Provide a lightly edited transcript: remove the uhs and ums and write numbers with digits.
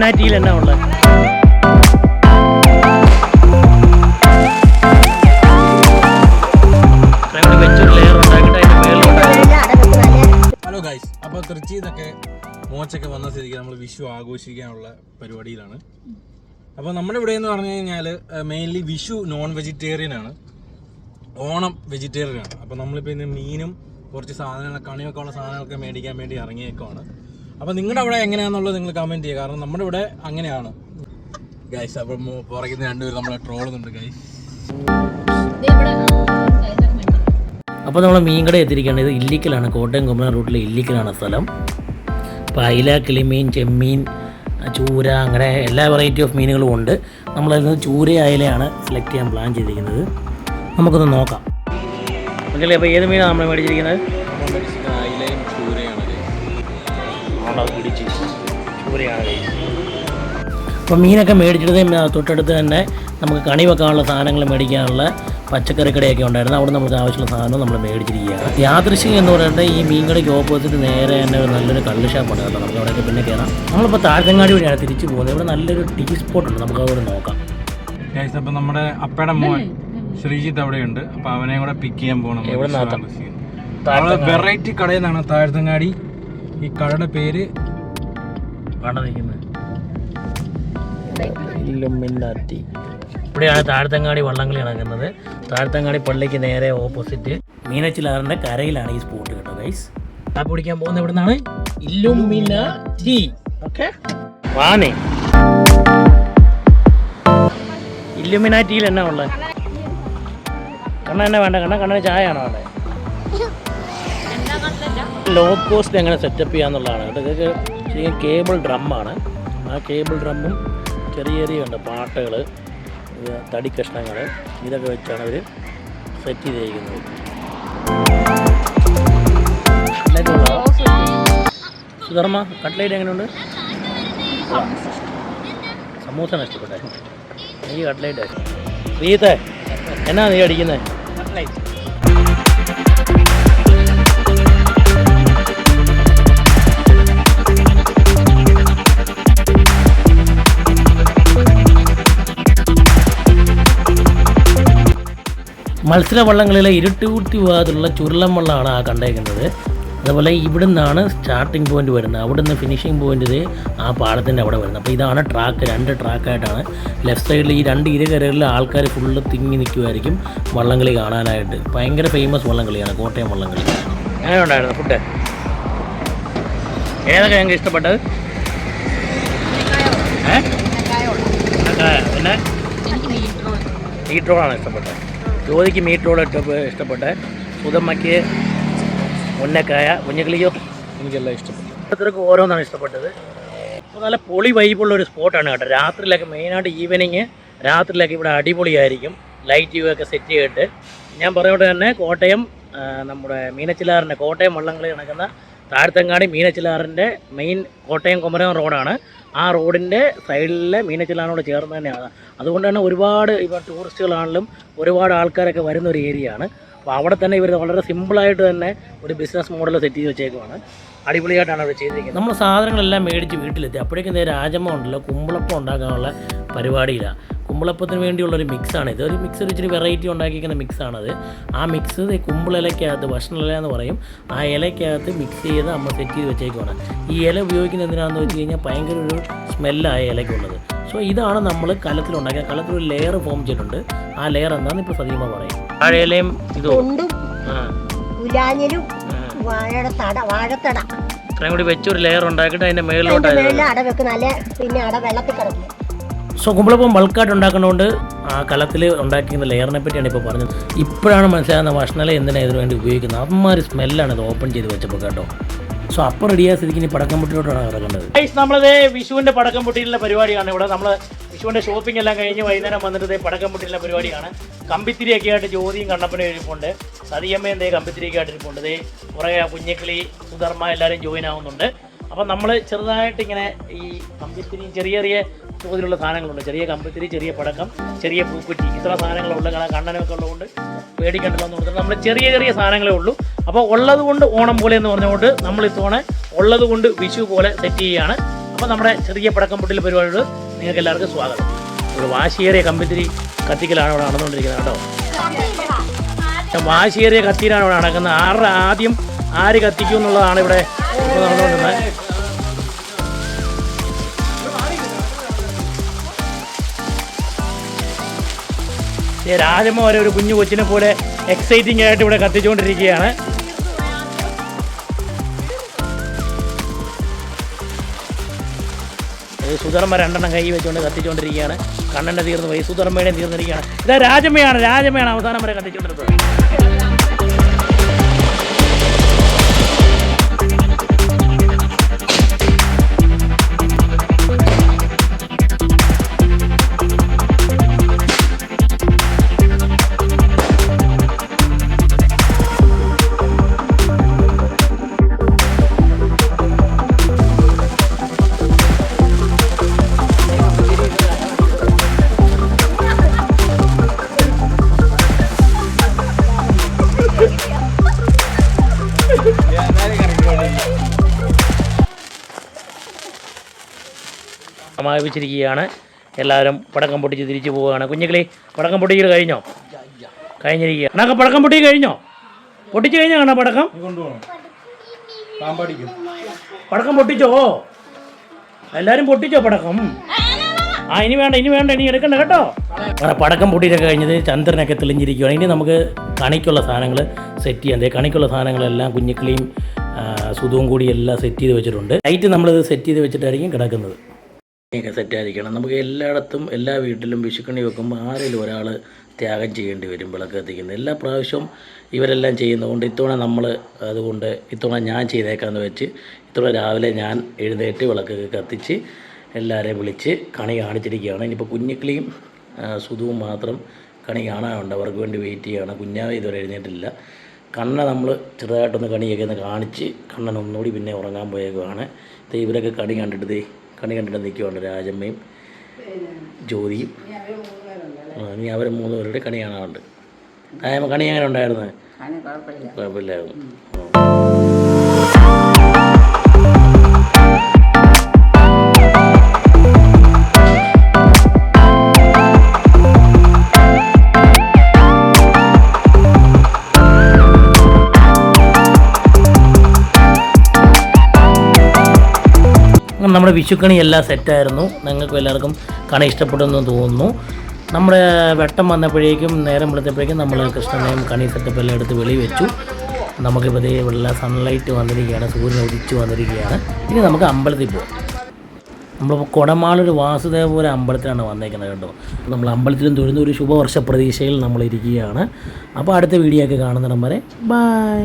ഇല്ലുമിനാറ്റിയിൽ എന്നാ ഉള്ളത്? Hello guys, അപ്പോൾ തൃച്ചിയിൽ നിന്നൊക്കെ മോച്ചൊക്കെ വന്ന സ്ഥിതിക്ക് നമ്മൾ വിഷു ആഘോഷിക്കാനുള്ള പരിപാടിയിലാണ്. അപ്പോൾ നമ്മുടെ ഇവിടെ എന്ന് പറഞ്ഞു കഴിഞ്ഞാൽ മെയിൻലി വിഷു നോൺ വെജിറ്റേറിയൻ ആണ്, ഓണം വെജിറ്റേറിയൻ ആണ്. അപ്പോൾ നമ്മളിപ്പോൾ ഇന്ന് മീനും കുറച്ച് സാധനങ്ങൾ കണിയൊക്കെ ഉള്ള സാധനങ്ങളൊക്കെ മേടിക്കാൻ വേണ്ടി ഇറങ്ങിയേക്കുവാണ്. അപ്പോൾ നിങ്ങളുടെ അവിടെ എങ്ങനെയാണെന്നുള്ളത് നിങ്ങൾ കമൻറ്റ് ചെയ്യുക, കാരണം നമ്മുടെ ഇവിടെ അങ്ങനെയാണ് ഗൈസ്. അപ്പം പുറകിൽ രണ്ടുപേരും നമ്മളെ ട്രോളുന്നുണ്ട് ഗൈസ്. അപ്പോൾ നമ്മൾ മീൻകട എത്തിയിരിക്കുകയാണ്. ഇത് ഇല്ലിക്കലാണ്, കോട്ടയം കുമരകം റൂട്ടിലെ ഇല്ലിക്കലാണ് സ്ഥലം. അപ്പോൾ അയില, കിളിമീൻ, ചെമ്മീൻ, ചൂര, അങ്ങനെ എല്ലാ വെറൈറ്റി ഓഫ് മീനുകളും ഉണ്ട്. നമ്മളതിൽ നിന്ന് ചൂര അയിലയാണ് സെലക്ട് ചെയ്യാൻ പ്ലാൻ ചെയ്തിരിക്കുന്നത്. നമുക്കൊന്ന് നോക്കാം. ഓക്കെ, അപ്പോൾ ഏത് മീനാണ് നമ്മൾ മേടിച്ചിരിക്കുന്നത്? അയിലയും ചൂരയാണ്. ചൂരയാണ്. അപ്പോൾ മീനൊക്കെ മേടിച്ചിട്ട് തൊട്ടടുത്ത് തന്നെ നമുക്ക് കണി വെക്കാനുള്ള സാധനങ്ങൾ മേടിക്കാനുള്ള പച്ചക്കറി കടയൊക്കെ ഉണ്ടായിരുന്നു. അവിടെ നമുക്ക് ആവശ്യമുള്ള സാധനം നമ്മൾ മേടിച്ചിരിക്കുകയാണ്. യാദൃശ്യം എന്ന് പറയുന്നത് ഈ മീൻകടയ്ക്ക് ഓപ്പോസിറ്റ് നേരെ തന്നെ ഒരു നല്ലൊരു കള്ള് ഷാപ്പാണ് കേട്ടോ. നമുക്ക് അവിടെയൊക്കെ പിന്നെ കയറാം. നമ്മളിപ്പോൾ താഴത്തങ്ങാടി വഴിയാണ് തിരിച്ചു പോകുന്നത്. ഇവിടെ നല്ലൊരു ടീ സ്പോട്ട് ഉണ്ട്, നമുക്ക് അവിടെ നോക്കാം. അപ്പം നമ്മുടെ അപ്പയുടെ മോൻ ശ്രീജിത്ത് അവിടെയുണ്ട്. അപ്പോൾ അവനെ കൂടെ പിക്ക് ചെയ്യാൻ പോകണം. വെറൈറ്റി കടയിൽ നിന്നാണ് താഴത്തങ്ങാടി. ഈ കടയുടെ പേര് ഇല്ലുമിനാറ്റി. ഇവിടെയാണ് താഴത്തങ്ങാടി വള്ളംകളി നടക്കുന്നത്. താഴത്തങ്ങാടി പള്ളിക്ക് നേരെ ഓപ്പോസിറ്റ് മീനച്ചിലാറിന്റെ കരയിലാണ് ഈ സ്പോട്ട് കേട്ടോ ഗൈസ്. കാപ്പി കുടിക്കാൻ പോകുന്ന ഇവിടെ നിന്നാണ് ഇല്ലുമിനാറ്റി. ഓക്കെ, വാണേ ഇല്ലുമിനാറ്റിയിൽ എന്നാ ഉള്ളത്? കണ്ണ എന്നാ വേണ്ട? കണ്ണന് ചായ ആണോ വേണ്ടത്? ലോ കോസ്റ്റ് എങ്ങനെ സെറ്റപ്പ് ചെയ്യാന്നുള്ളതാണ് കേട്ടോ. ഇതൊക്കെ ശരിക്കും കേബിൾ ഡ്രമ്മാണ്. ആ കേബിൾ ഡ്രമ്മും ചെറിയ ചെറിയ ഉണ്ട് പാട്ടകൾ, തടി കഷ്ണങ്ങൾ, ഇതൊക്കെ വെച്ചാണ് അവർ സെറ്റ് ചെയ്തിരിക്കുന്നത്. സുധർമ്മ, കട്ട്ലേറ്റ് എങ്ങനെയുണ്ട്? സമൂസ ഇഷ്ടപ്പെട്ടെ? എനിക്ക് കട്ട്ലേറ്റ്. ശ്രീത്തെ എന്നാ നീ അടിക്കുന്നത്? മത്സരവള്ളങ്ങളിലെ ഇരുട്ടുകൂട്ടി ഭാഗത്തുള്ള ചുരുളൻ വള്ളമാണ് ആ കണ്ടേക്കുന്നത്. അതുപോലെ ഇവിടെ നിന്നാണ് സ്റ്റാർട്ടിംഗ് പോയിന്റ് വരുന്നത്. അവിടെ നിന്ന് ഫിനിഷിംഗ് പോയിന്റ് ആ പാടത്തിൻ്റെ അവിടെ വരുന്നത്. അപ്പോൾ ഇതാണ് ട്രാക്ക്, 2 ട്രാക്കായിട്ടാണ്. ലെഫ്റ്റ് സൈഡിൽ ഈ 2 ഇരുകരകളിലെ ആൾക്കാർ ഫുള്ള് തിങ്ങി നിൽക്കുമായിരിക്കും വള്ളംകളി കാണാനായിട്ട്. ഭയങ്കര ഫേമസ് വള്ളംകളിയാണ് കോട്ടയം വള്ളംകളി. എങ്ങനെ ഉണ്ടായിരുന്നു ഫുഡ്? ഏതൊക്കെ ഞങ്ങൾക്ക് ഇഷ്ടപ്പെട്ടത്? പിന്നെ മീറ്റ് റോളാണ് ഇഷ്ടപ്പെട്ടത്. ജ്യോതിക്ക് മീറ്റ് റോൾ ഇഷ്ടപ്പെട്ടെ. സുധമ്മയ്ക്ക് ഉന്നക്കായ, കുഞ്ഞുകിളിയോ എനിക്കെല്ലാം ഇഷ്ടപ്പെട്ടു. ഓരോരുത്തർക്ക് ഓരോന്നാണ് ഇഷ്ടപ്പെട്ടത്. അപ്പോൾ നല്ല പൊളി വൈബുള്ള ഒരു സ്പോട്ടാണ് കേട്ടോ. രാത്രിയിലൊക്കെ മെയിനായിട്ട് ഈവനിങ് രാത്രിയിലൊക്കെ ഇവിടെ അടിപൊളിയായിരിക്കും. ലൈറ്റ് വ്യൂ ഒക്കെ സെറ്റ് ചെയ്തിട്ട് ഞാൻ പറഞ്ഞോട്ട് തന്നെ കോട്ടയം നമ്മുടെ മീനച്ചിലാറിൻ്റെ കോട്ടയം വള്ളംകളി നടക്കുന്ന താഴത്തങ്ങാടി മീനച്ചിലാറിൻ്റെ മെയിൻ കോട്ടയം കുമരകം റോഡാണ്. ആ റോഡിൻ്റെ സൈഡിലെ മീനച്ചിലാറിനോട് ചേർന്ന് തന്നെയാണ്. അതുകൊണ്ട് തന്നെ ഒരുപാട് ഇപ്പോൾ ടൂറിസ്റ്റുകളാണെങ്കിലും ഒരുപാട് ആൾക്കാരൊക്കെ വരുന്ന ഒരു ഏരിയയാണ്. അപ്പോൾ അവിടെ തന്നെ ഇവർ വളരെ സിമ്പിളായിട്ട് തന്നെ ഒരു ബിസിനസ് മോഡൽ സെറ്റ് ചെയ്ത് വെച്ചേക്കുവാണ്. അടിപൊളിയായിട്ടാണ് അവർ ചെയ്തിരിക്കുന്നത്. നമ്മൾ സാധനങ്ങളെല്ലാം മേടിച്ച് വീട്ടിലെത്തി. അപ്പോഴേക്കും നേരെ രാജമ്മ ഉണ്ടല്ലോ കുമ്പളപ്പം ഉണ്ടാക്കാനുള്ള പരിപാടിയിലാണ്. കുമ്പളപ്പത്തിന് വേണ്ടിയുള്ളൊരു മിക്സാണ് ഇത്. ഒരു മിക്സ് ഇച്ചിരി വെറൈറ്റി ഉണ്ടാക്കിയിരിക്കുന്ന മിക്സാണത്. ആ മിക്സ് കുമ്പിളിലക്കകത്ത്, ഭക്ഷണ ഇല എന്ന് പറയും, ആ ഇലക്കകത്ത് മിക്സ് ചെയ്ത് അമ്മ സെറ്റ് ചെയ്ത് വെച്ചേക്കുവാണ്. ഈ ഇല ഉപയോഗിക്കുന്നത് എന്തിനാണെന്ന് വെച്ച് കഴിഞ്ഞാൽ ഭയങ്കര ഒരു സ്മെല്ലാണ് ഇലയ്ക്കുള്ളത്. സോ ഇതാണ് നമ്മൾ കലത്തിലുണ്ടാക്കിയത്. കലത്തിലൊരു ലെയർ ഫോം ചെയ്തിട്ടുണ്ട്. ആ ലെയർ എന്താണെന്ന് ഇപ്പോൾ സജീവ പറയും. വാഴയിലയും ഇതും ഇത്രയും കൂടി വെച്ചൊരു ലെയർ ഉണ്ടാക്കിയിട്ട് അതിൻ്റെ മേളിലോട്ട് സോ കുമ്പളപ്പം ബൾക്കായിട്ട് ഉണ്ടാക്കുന്നതുകൊണ്ട് ആ കലത്തിൽ ഉണ്ടാക്കിയിരുന്ന ലെയറിനെ പറ്റിയാണ് ഇപ്പോൾ പറഞ്ഞത്. ഇപ്പോഴാണ് മനസ്സിലാകുന്ന ഭക്ഷണല എന്തിനാണ് ഇതിനു വേണ്ടി ഉപയോഗിക്കുന്നത്. അമ്മമാര് സ്മെല്ലാണ് ഇത് ഓപ്പൺ ചെയ്ത് വെച്ചപ്പോൾ കേട്ടോ. സോ അപ്പം റെഡിയായ സ്ഥിതിക്ക് ഇനി പടക്കം പൊട്ടിയിലോട്ടാണ് കിടക്കേണ്ടത്. നമ്മളത് വിഷുവിൻ്റെ പടക്കം പൊട്ടിയുള്ള പരിപാടിയാണ് ഇവിടെ. നമ്മൾ വിഷുവിൻ്റെ ഷോപ്പിംഗ് എല്ലാം കഴിഞ്ഞ് വൈകുന്നേരം വന്നിട്ട് പടക്കം പൊട്ടിയുള്ള പരിപാടിയാണ്. കമ്പിത്തിരിയൊക്കെ ആയിട്ട് ജ്യോതിയും കണ്ണപ്പനും ഇരിപ്പുണ്ട്. സതിയമ്മയും കമ്പിത്തിരിയൊക്കെ ആയിട്ട് ഇരിപ്പുണ്ട്. കുറേ കുഞ്ഞിക്കിളി, സുധർമ്മ എല്ലാവരും ജോയിൻ ആവുന്നുണ്ട്. അപ്പം നമ്മൾ ചെറുതായിട്ട് ഇങ്ങനെ ഈ കമ്പിത്തിരി ചെറിയ ചെറിയ തോതിലുള്ള സാധനങ്ങളുണ്ട്. ചെറിയ കമ്പിത്തിരി, ചെറിയ പടക്കം, ചെറിയ പൂക്കുറ്റി, ഇത്ര സാധനങ്ങളുള്ള കണ്ണനൊക്കെ ഉള്ളതുകൊണ്ട് പേടിക്കേണ്ടല്ലോ എന്ന് പറഞ്ഞാൽ നമ്മൾ ചെറിയ ചെറിയ സാധനങ്ങളേ ഉള്ളൂ. അപ്പോൾ ഉള്ളത് കൊണ്ട് ഓണം പോലെ എന്ന് പറഞ്ഞുകൊണ്ട് നമ്മൾ ഇത്തവണ ഉള്ളത് കൊണ്ട് വിഷു പോലെ സെറ്റ് ചെയ്യുകയാണ്. അപ്പോൾ നമ്മുടെ ചെറിയ പടക്കം പൊട്ടിൽ പരിപാടിയോട് നിങ്ങൾക്ക് എല്ലാവർക്കും സ്വാഗതം. ഒരു വാശിയേറിയ കമ്പിത്തിരി കത്തിക്കലാണ് ഇവിടെ നടന്നുകൊണ്ടിരിക്കുന്നത് കേട്ടോ. വാശിയേറിയ കത്തിയിലാണ് ഇവിടെ നടക്കുന്നത്. ആദ്യം ആര് കത്തിക്കും എന്നുള്ളതാണ് ഇവിടെ നടന്നുകൊണ്ടിരുന്നത്. രാജമ്മ വരെ ഒരു കുഞ്ഞു കൊച്ചിനെ പോലെ എക്സൈറ്റിംഗ് ആയിട്ട് ഇവിടെ കത്തിച്ചുകൊണ്ടിരിക്കുകയാണ്. സുധർമ്മ 2 എണ്ണം കൈ വെച്ചുകൊണ്ട് കത്തിച്ചുകൊണ്ടിരിക്കുകയാണ്. കണ്ണൻ്റെ തീർന്നു പോയി, സുധർമ്മയുടെയും തീർന്നിരിക്കുകയാണ്. ഇതാ രാജമ്മയാണ് അവസാനം വരെ കത്തിച്ചുകൊണ്ടിരുന്നത്. സമാപിച്ചിരിക്കുകയാണ്. എല്ലാവരും പടക്കം പൊട്ടിച്ച് തിരിച്ചു പോവുകയാണ്. കുഞ്ഞുങ്ങളെ പടക്കം പൊട്ടിക്കൽ കഴിഞ്ഞിരിക്കുക. കണക്ക് പടക്കം പൊട്ടി കഴിഞ്ഞോ? പൊട്ടിച്ച് കഴിഞ്ഞോ? കണ്ണ പടക്കം പൊട്ടിച്ചോ? എല്ലാവരും പൊട്ടിച്ചോ പടക്കം? ഇനി വേണ്ട ഇനി എടുക്കണ്ട കേട്ടോ. അങ്ങനെ പടക്കം പൊട്ടിയിട്ടൊക്കെ കഴിഞ്ഞത് ചന്ദ്രനൊക്കെ തെളിഞ്ഞിരിക്കുകയാണ്. ഇനി നമുക്ക് കണിക്കുള്ള സാധനങ്ങൾ സെറ്റ് ചെയ്യാൻ. കണിക്കുള്ള സാധനങ്ങളെല്ലാം കുഞ്ഞിക്കിളിയും സുധവും കൂടി എല്ലാം സെറ്റ് ചെയ്ത് വെച്ചിട്ടുണ്ട്. ലൈറ്റ് നമ്മളിത് സെറ്റ് ചെയ്ത് വെച്ചിട്ടായിരിക്കും കിടക്കുന്നത്. ഒക്കെ സെറ്റായിരിക്കണം. നമുക്ക് എല്ലായിടത്തും എല്ലാ വീട്ടിലും വിഷുക്കണി വെക്കുമ്പോൾ ആരെങ്കിലും ഒരാൾ ത്യാഗം ചെയ്യേണ്ടി വരും വിളക്ക് കത്തിക്കുന്നത്. എല്ലാ പ്രാവശ്യവും ഇവരെല്ലാം ചെയ്യുന്നതുകൊണ്ട് ഇത്തവണ ഞാൻ ചെയ്തേക്കാമെന്ന് വെച്ച് രാവിലെ ഞാൻ എഴുന്നേറ്റ് വിളക്കൊക്കെ കത്തിച്ച് എല്ലാവരെയും വിളിച്ച് കണി കാണിച്ചിരിക്കുകയാണ്. ഇനിയിപ്പോൾ കുഞ്ഞിക്കിളിയും സുധുവും മാത്രം കണി കാണാനുണ്ട്. അവർക്ക് വേണ്ടി വെയിറ്റ് ചെയ്യുകയാണ്. കുഞ്ഞാവ് ഇതുവരെ എഴുന്നേറ്റില്ല. കണ്ണ നമ്മൾ ചെറുതായിട്ടൊന്ന് കണിയൊക്കെ ഒന്ന് കാണിച്ച് കണ്ണൻ ഒന്നുകൂടി പിന്നെ ഉറങ്ങാൻ പോയേക്കുവാണ്. ഇവരൊക്കെ കണി കണ്ടിട്ട് നിൽക്കുവാണ്. രാജമ്മയും ജ്യോതിയും. ഇനി അവർ 3 പേരുടെ കണി കാണാറുണ്ട്. കണി എങ്ങനെ ഉണ്ടായിരുന്നു? കുഴപ്പമില്ലായിരുന്നു. നമ്മുടെ വിഷുക്കണി എല്ലാം സെറ്റായിരുന്നു. നിങ്ങൾക്കും എല്ലാവർക്കും കണി ഇഷ്ടപ്പെടുമെന്ന് തോന്നുന്നു. നമ്മുടെ വെട്ടം വന്നപ്പോഴേക്കും നേരം വെളുത്തപ്പോഴേക്കും നമ്മൾ കൃഷ്ണനെയും കണി സെറ്റപ്പ് എല്ലാം എടുത്ത് വെളി വെച്ചു. നമുക്കിപ്പോൾ വെള്ള സൺലൈറ്റ് വന്നിരിക്കുകയാണ്. സൂര്യൻ ഉദിച്ച് വന്നിരിക്കുകയാണ്. ഇനി നമുക്ക് അമ്പലത്തിൽ പോകാം. നമ്മളിപ്പോൾ കൊടമാളൊരു വാസുദേവപുര അമ്പലത്തിലാണ് വന്നേക്കുന്നത് കേട്ടോ. നമ്മൾ അമ്പലത്തിലും തൊഴുന്ന ഒരു ശുഭവർഷ പ്രതീക്ഷയിൽ നമ്മളിരിക്കുകയാണ്. അപ്പോൾ അടുത്ത വീഡിയോ ഒക്കെ കാണുന്നിടം വരെ ബൈ.